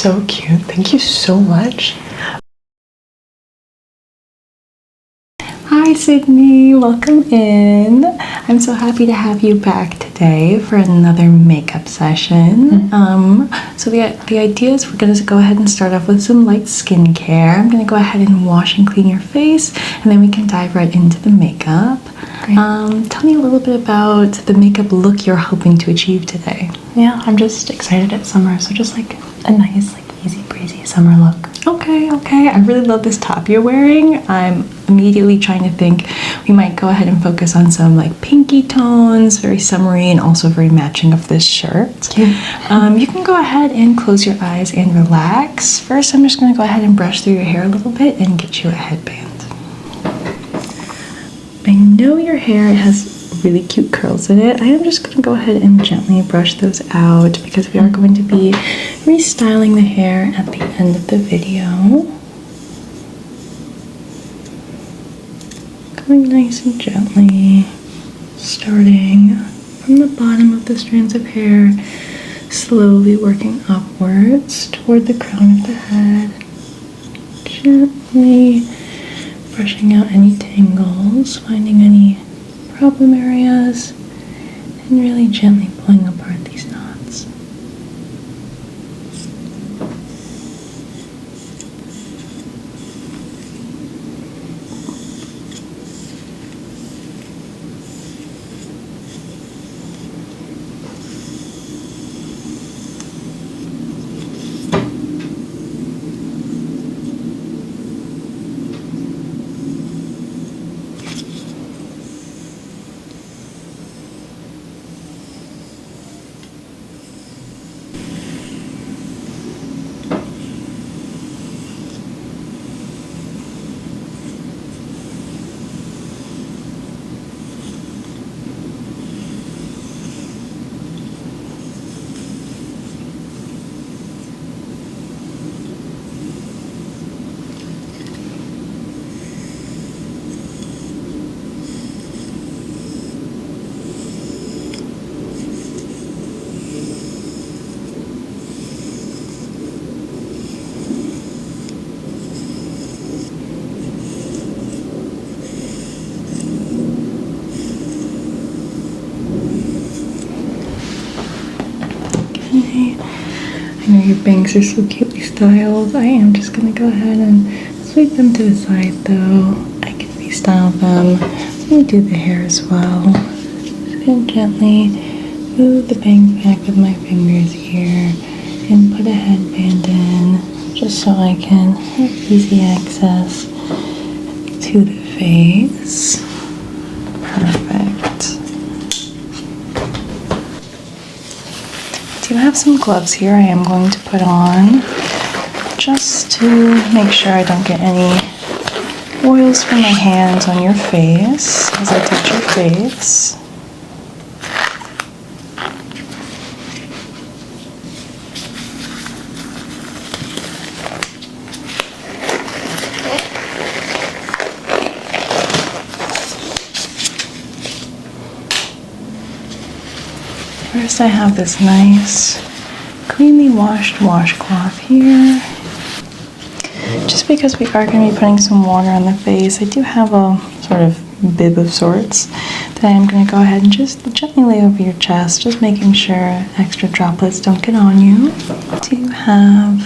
so cute. Thank you so much. Hi Sydney, welcome in. I'm so happy to have you back today for another makeup session. So the idea is we're going to go ahead and start off with some light skincare. I'm going to go ahead and wash and clean your face, and then we can dive right into the makeup. Tell me a little bit about the makeup look you're hoping to achieve today. Yeah, I'm just excited it's summer, so just like a nice, like easy breezy summer look. Okay. I really love this top you're wearing. I'm immediately trying to think we might go ahead and focus on some like pinky tones, very summery and also very matching of this shirt. Cute. You can go ahead and close your eyes and relax. First, I'm just going to go ahead and brush through your hair a little bit and get you a headband. I know your hair has really cute curls in it. I am just going to go ahead and gently brush those out because we are going to be restyling the hair at the end of the video. Going nice and gently, starting from the bottom of the strands of hair, slowly working upwards toward the crown of the head. Gently brushing out any tangles, finding any problem areas, and really gently pulling apart these knots. I know your bangs are so cutely styled. I am just going to go ahead and sweep them to the side though. I can restyle them. Let me do the hair as well. Just going to gently move the bangs back with my fingers here and put a headband in just so I can have easy access to the face. Perfect. I have some gloves here I am going to put on just to make sure I don't get any oils from my hands on your face as I touch your face. First, I have this nice, cleanly washed washcloth here. Just because we are going to be putting some water on the face, I do have a sort of bib of sorts that I am going to go ahead and just gently lay over your chest, just making sure extra droplets don't get on you. I do have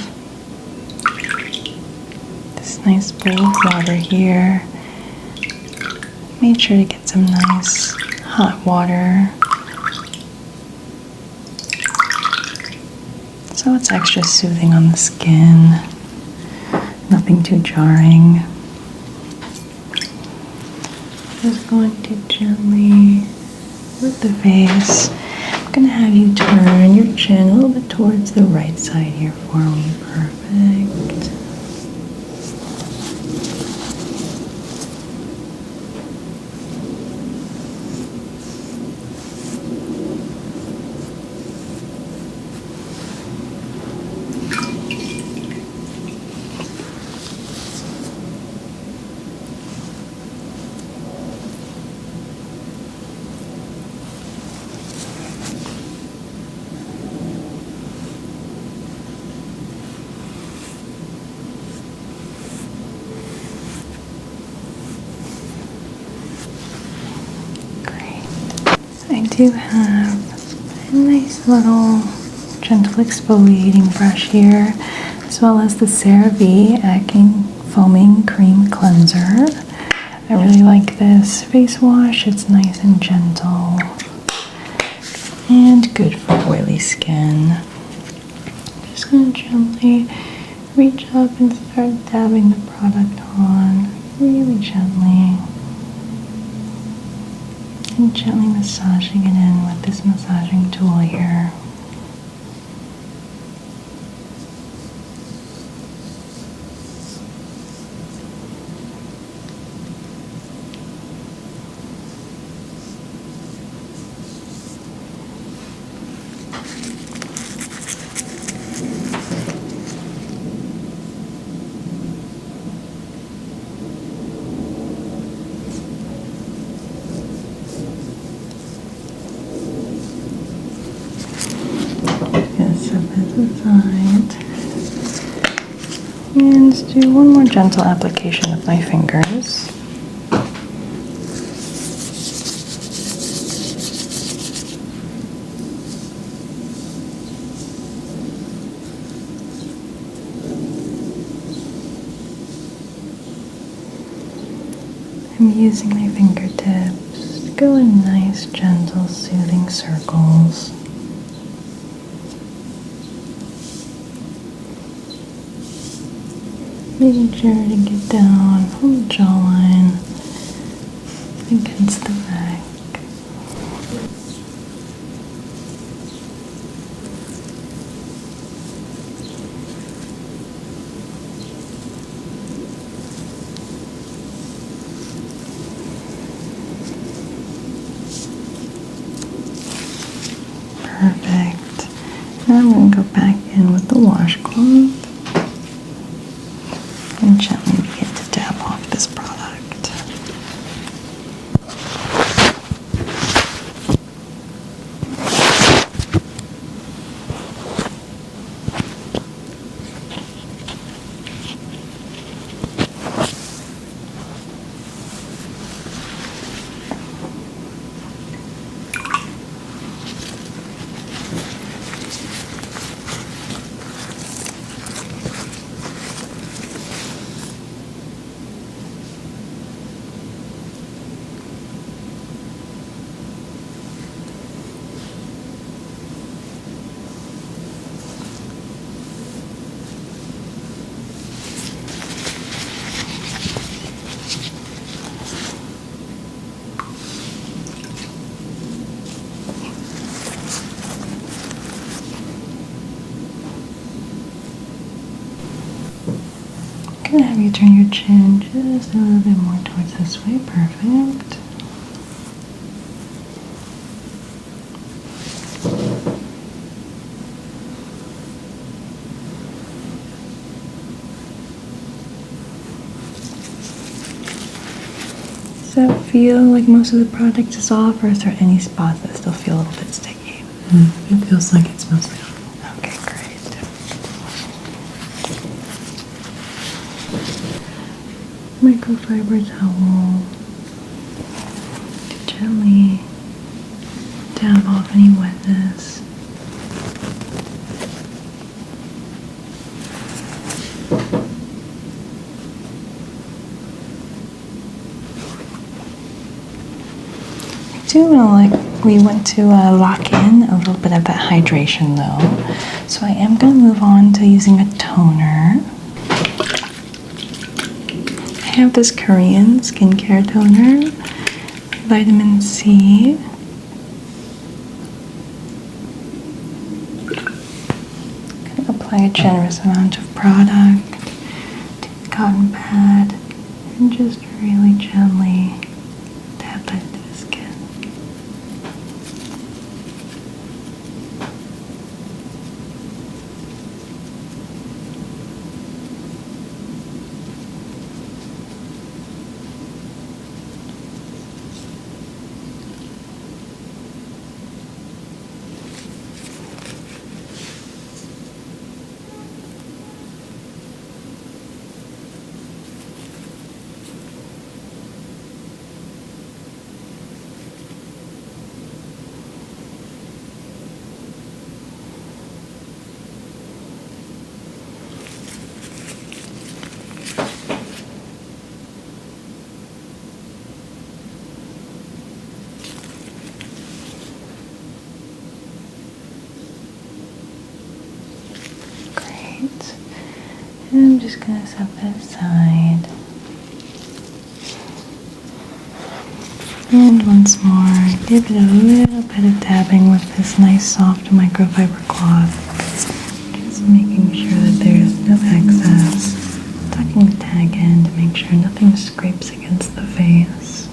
this nice bowl of water here. Made sure to get some nice hot water, so it's extra soothing on the skin, nothing too jarring. Just going to gently with the face. I'm going to have you turn your chin a little bit towards the right side here for me. Perfect. do have a nice little gentle exfoliating brush here, as well as the CeraVe Acne Foaming Cream Cleanser. I really like this face wash. It's nice and gentle and good for oily skin. I'm just going to gently reach up and start dabbing the product on really gently. And gently massaging it in with this massaging tool here. Aside. And let's do one more gentle application with my fingers. I'm using my fingertips to go in nice, gentle, soothing circles. Making sure to get down from the jawline against the back. Perfect. Now I'm going to go back in with the washcloth and gently begin to dab off this product. I'm gonna have you turn your chin just a little bit more towards this way. Perfect. Does that feel like most of the product is off, or is there any spots that still feel a little bit sticky? It feels like it's mostly off. Okay, great. Microfiber towel to gently dab off any wetness. I do want to we want to lock in a little bit of that hydration though, so I am going to move on to using a toner. I have this Korean skincare toner, vitamin C. I'm going to apply a generous amount of product to the cotton pad and just really gently tap that into the skin. I'm just going to set that aside. And once more, give it a little bit of dabbing with this nice soft microfiber cloth. Just making sure that there's no excess. Tucking the tag in to make sure nothing scrapes against the face.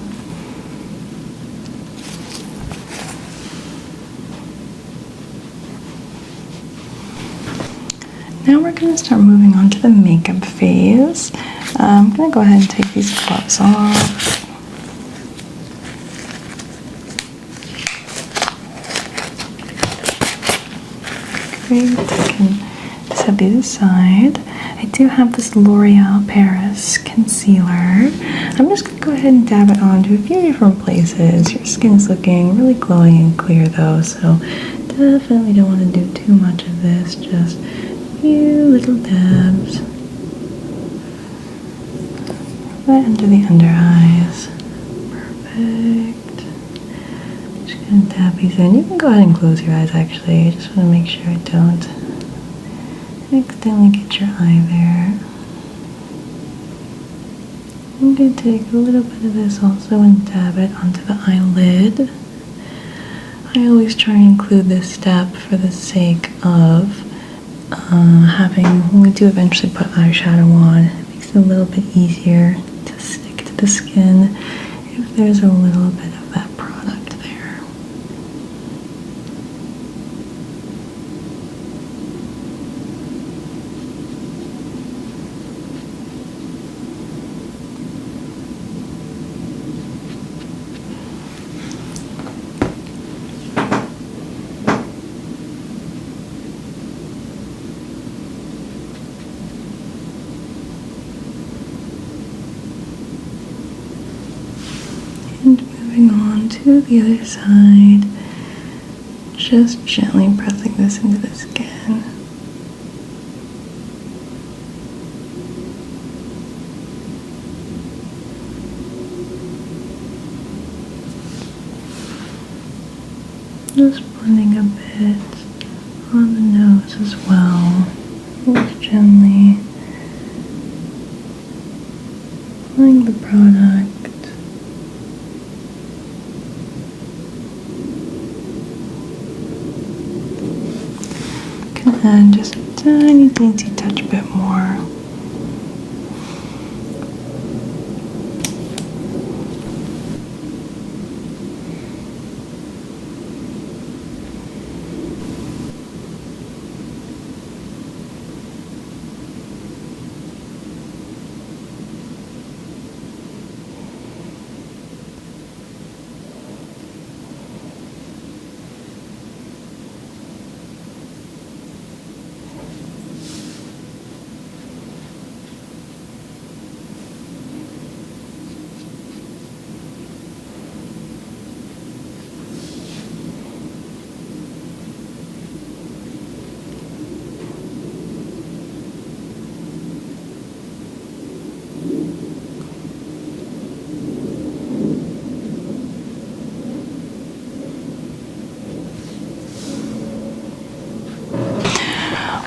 Now we're going to start moving on to the makeup phase. I'm going to go ahead and take these gloves off. Great, I can set these aside. I do have this L'Oreal Paris concealer. I'm just going to go ahead and dab it onto a few different places. Your skin's looking really glowy and clear though, so definitely don't want to do too much of this. Just a few little dabs. Right under the under eyes. Perfect. Just going to dab these in. You can go ahead and close your eyes actually. I just want to make sure I don't accidentally get your eye there. I'm going to take a little bit of this also and dab it onto the eyelid. I always try and include this step for the sake of having, when we do eventually put eyeshadow on, it makes it a little bit easier to stick to the skin if there's a little bit of that product there. And moving on to the other side, just gently pressing this into the skin. Just blending a bit on the nose as well. Just gently applying the product. Can add just a tiny dainty touch bit more.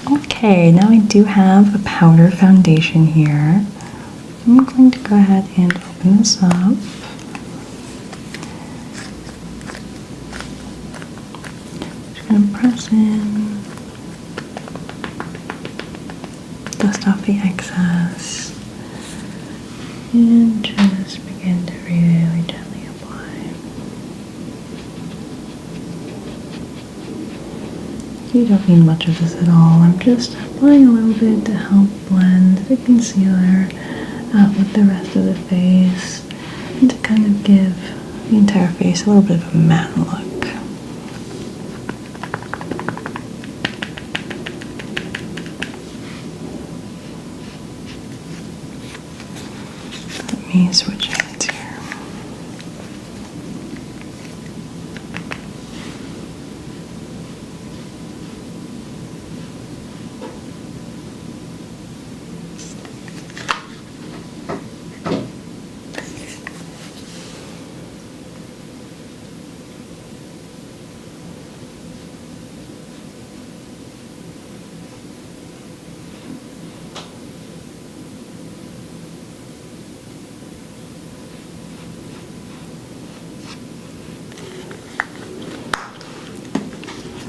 Okay, now I do have a powder foundation here. I'm going to go ahead and open this up. Just going to press in, dust off the excess, and just begin to really gently apply. You don't need much of this at all. I'm just applying a little bit to help blend the concealer out with the rest of the face and to kind of give the entire face a little bit of a matte look. Let me switch hands here.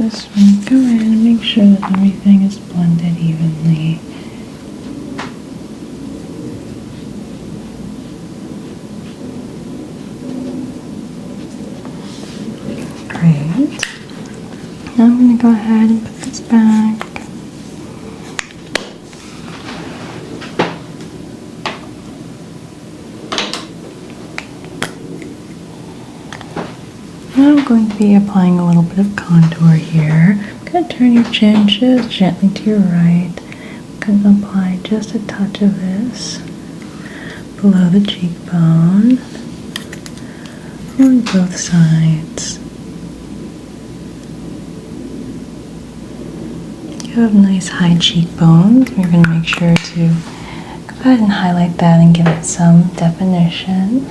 this one, go ahead and make sure that everything is blended evenly. Great. Now I'm going to go ahead and put this back. Now I'm going to be applying a little bit of contour here. I'm going to turn your chin just gently to your right. I'm going to apply just a touch of this below the cheekbone on both sides. You have nice high cheekbones. You're going to make sure to go ahead and highlight that and give it some definition.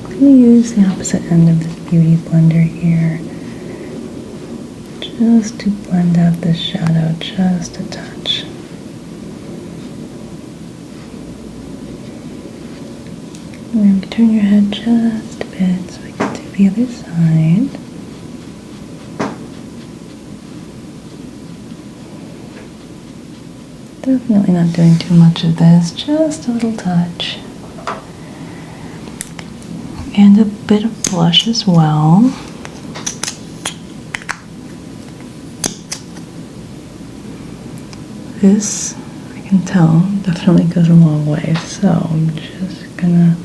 I'm going to use the opposite end of this beauty blender here just to blend out this shadow just a touch. I'm going to turn your head just a bit so we can do the other side. Definitely not doing too much of this, just a little touch. And a bit of blush as well. This, I can tell, definitely goes a long way, so I'm just gonna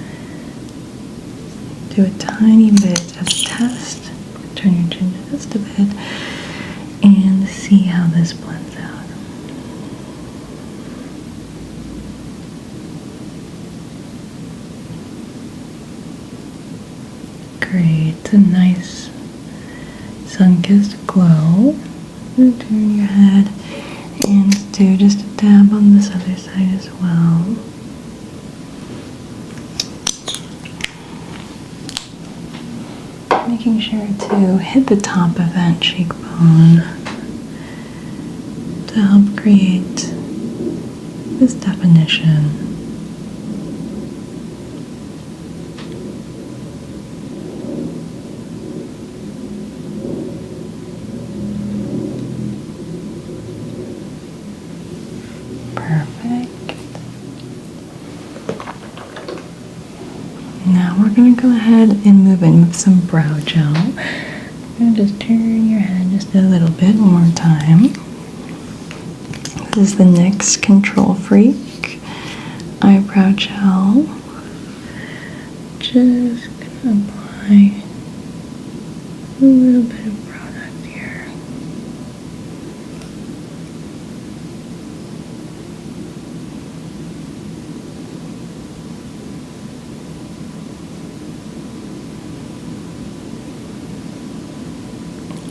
do a tiny bit as a test. Turn your chin just a bit and see how this blends out. Great, a nice sun-kissed glow. And turn your head and do just a dab on this other side as well. Making sure to hit the top of that cheekbone to help create this definition. Perfect. Now we're going to go ahead and move in with some brow gel. I'm going to just turn your head just a little bit one more time. This is the NYX Control Freak eyebrow gel. Just going to apply a little bit of product here.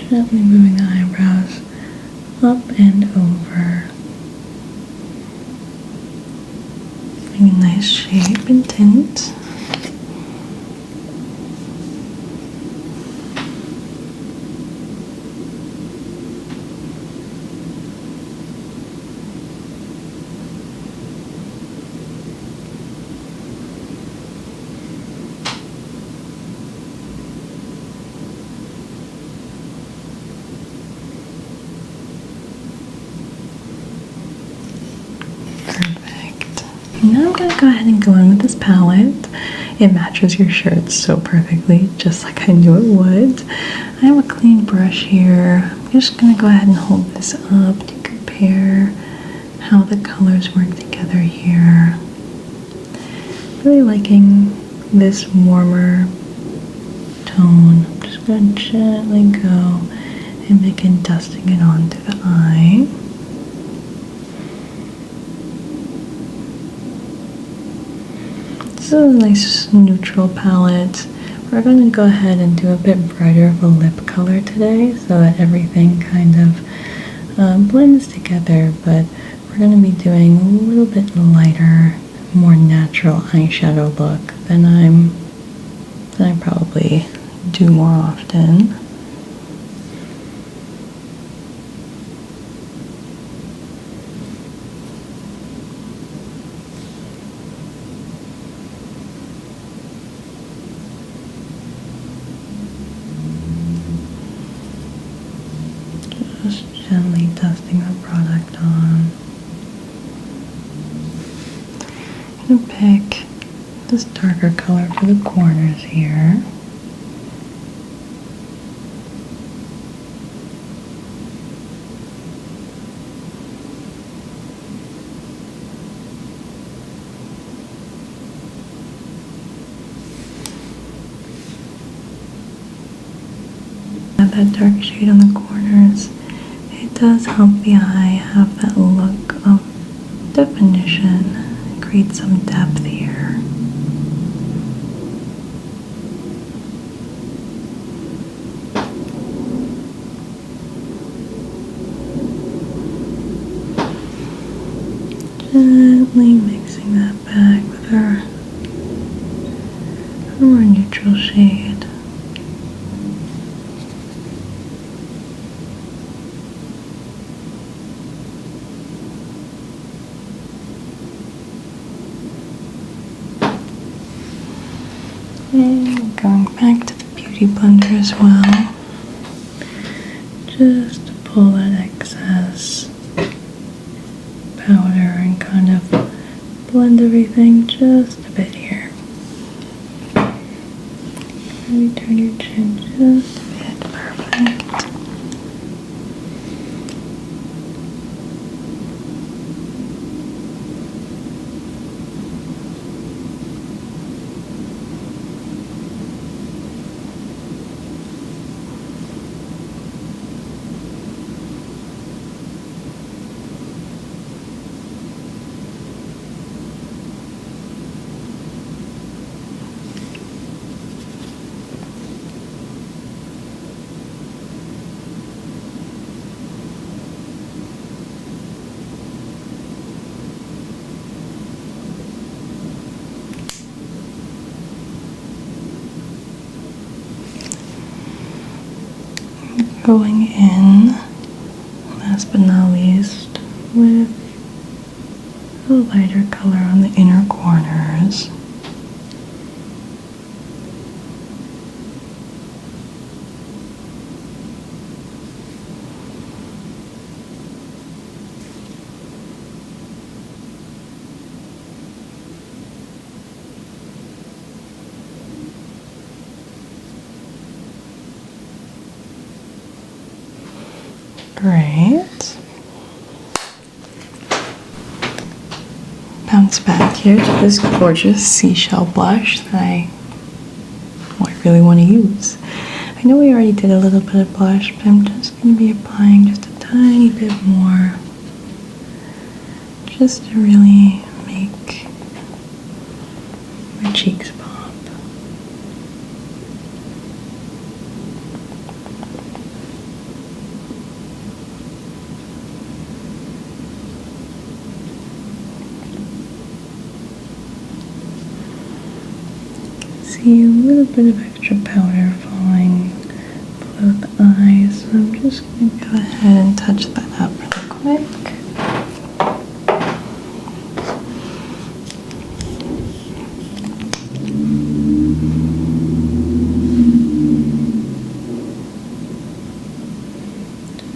Gently moving the eyebrows up and over. Getting a nice shape and tint. Now I'm going to go ahead and go in with this palette. It matches your shirt so perfectly, just like I knew it would. I have a clean brush here. I'm just going to go ahead and hold this up to compare how the colors work together here. Really liking this warmer tone. I'm just going to gently go and begin dusting it onto the eye. This is a nice neutral palette. We're going to go ahead and do a bit brighter of a lip color today so that everything kind of blends together, but we're going to be doing a little bit lighter, more natural eyeshadow look than I probably do more often. gonna pick this darker color for the corners here. Add that dark shade on the corners. It does help the eye have that look of definition, create some depth here. Gently mixing that back with our more neutral shade. And going back to the Beauty Blender as well, just to pull that excess powder and kind of blend everything just a bit here. Maybe turn your chin just a bit. Perfect. Going in, last but not least, with a lighter color on the inner corners. Great. Bounce back here to this gorgeous seashell blush that I really want to use. I know we already did a little bit of blush, but I'm just going to be applying just a tiny bit more, just to really make my cheeks pop. See a little bit of extra powder falling below the eyes, so I'm just going to go ahead and touch that up really quick.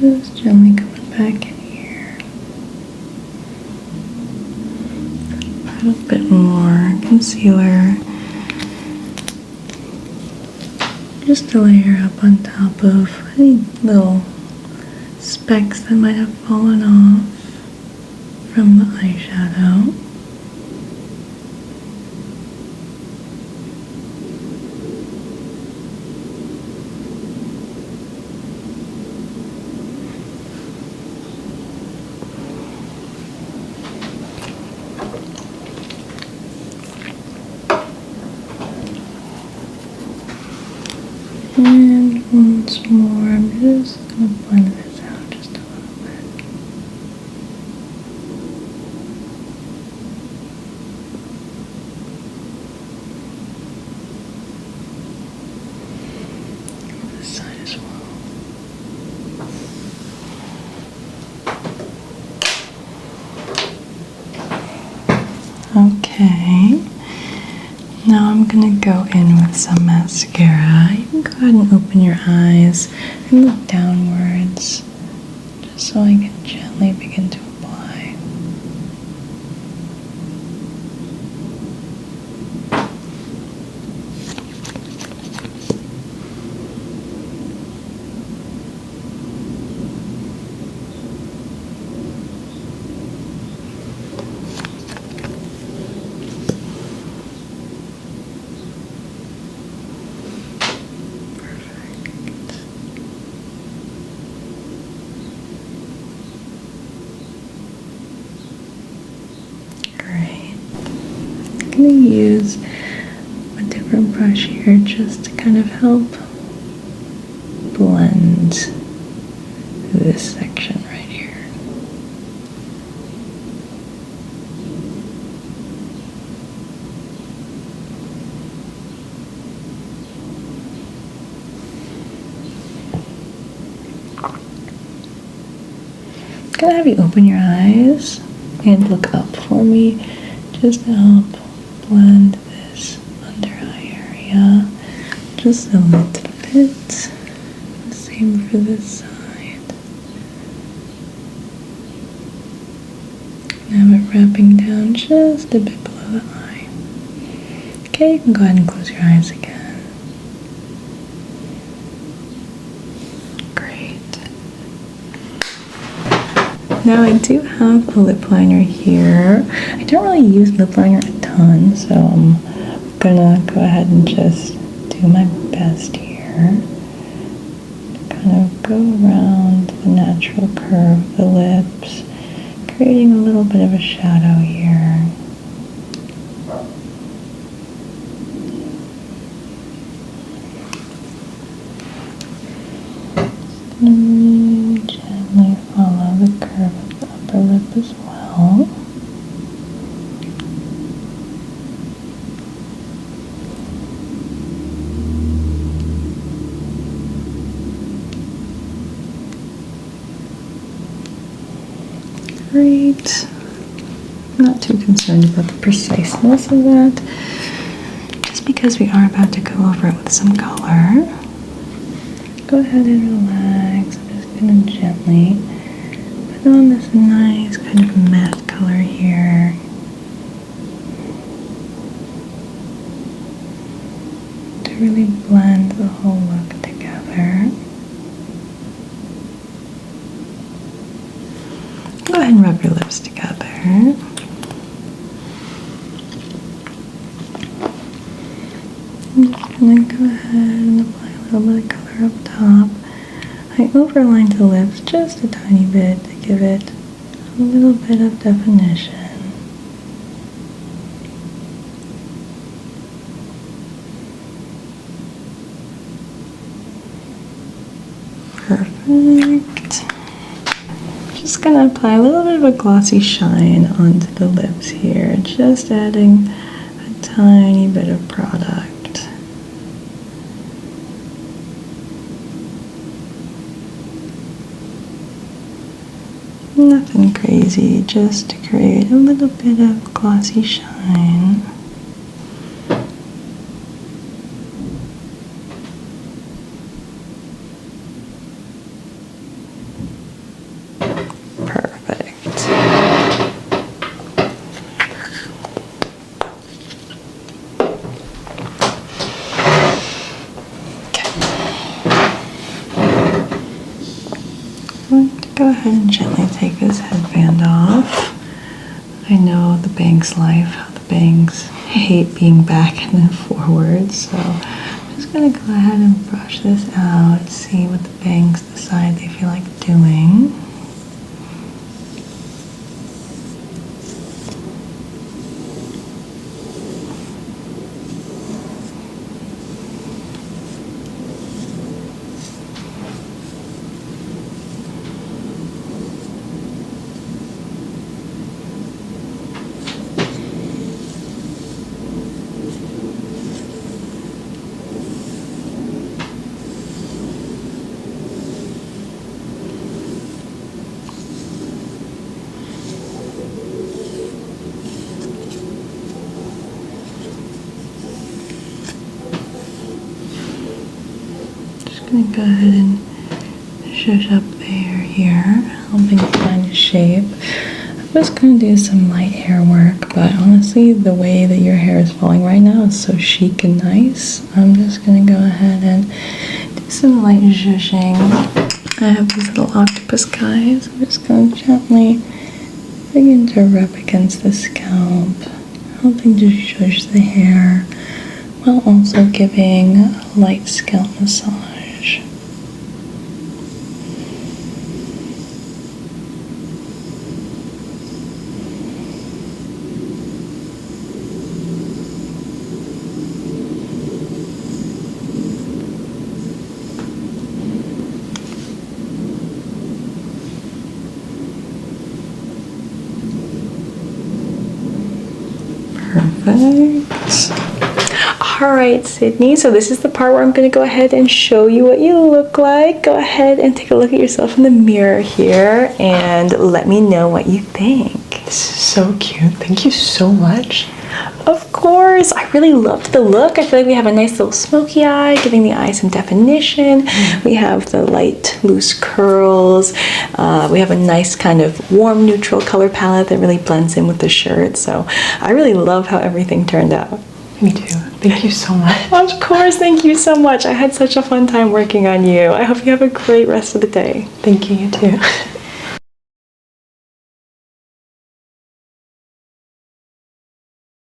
Just gently coming back in here. A little bit more concealer. Just to layer up on top of any little specks that might have fallen off from the eyeshadow. And once more, I'm just going to blend this out just a little bit. This side as well. Okay. Now I'm going to go in with some mascara. You can go ahead and open your eyes and look downwards, just so I can gently begin to apply. going to use a different brush here just to kind of help blend this section right here. I'm gonna have you open your eyes and look up for me just to help blend this under eye area just a little bit. Same for this side. Now we're wrapping down just a bit below the eye. Okay, you can go ahead and close your eyes again. Now I do have a lip liner here. I don't really use lip liner a ton, so I'm gonna go ahead and just do my best here. Kind of go around the natural curve of the lips, creating a little bit of a shadow here. Gently follow the curve of the upper lip as well. Great. I'm not too concerned about the preciseness of that, just because we are about to go over it with some color. Go ahead and relax. I'm just going to gently put on this nice kind of matte color here. To really blend the whole look together. Go ahead and rub your lips together. I'm just going to go ahead and apply a little bit of color up top. I overlined the lips just a tiny bit to give it a little bit of definition. Perfect. Just gonna apply a little bit of a glossy shine onto the lips here, just adding a tiny bit of product. Nothing crazy, just to create a little bit of glossy shine. Perfect. Go ahead and gently take this headband off. I know the bangs life, how the bangs hate being back and then forward, so I'm just going to go ahead and brush this out, see what the bangs decide they feel like doing. I'm going to go ahead and shush up the hair here, helping find a shape. I'm just going to do some light hair work, but honestly, the way that your hair is falling right now is so chic and nice. I'm just going to go ahead and do some light zhuzhing. I have these little octopus guys. I'm just going to gently begin to rub against the scalp, helping to zhuzh the hair, while also giving a light scalp massage. Perfect. All right, Sydney, so this is the part where I'm going to go ahead and show you what you look like. Go ahead and take a look at yourself in the mirror here and let me know what you think. This is so cute. Thank you so much. Of course, I really loved the look. I feel like we have a nice little smoky eye, giving the eye some definition. We have the light, loose curls. We have a nice kind of warm, neutral color palette that really blends in with the shirt. So I really love how everything turned out. Me too. Thank you so much. Of course, thank you so much. I had such a fun time working on you. I hope you have a great rest of the day. Thank you, you too.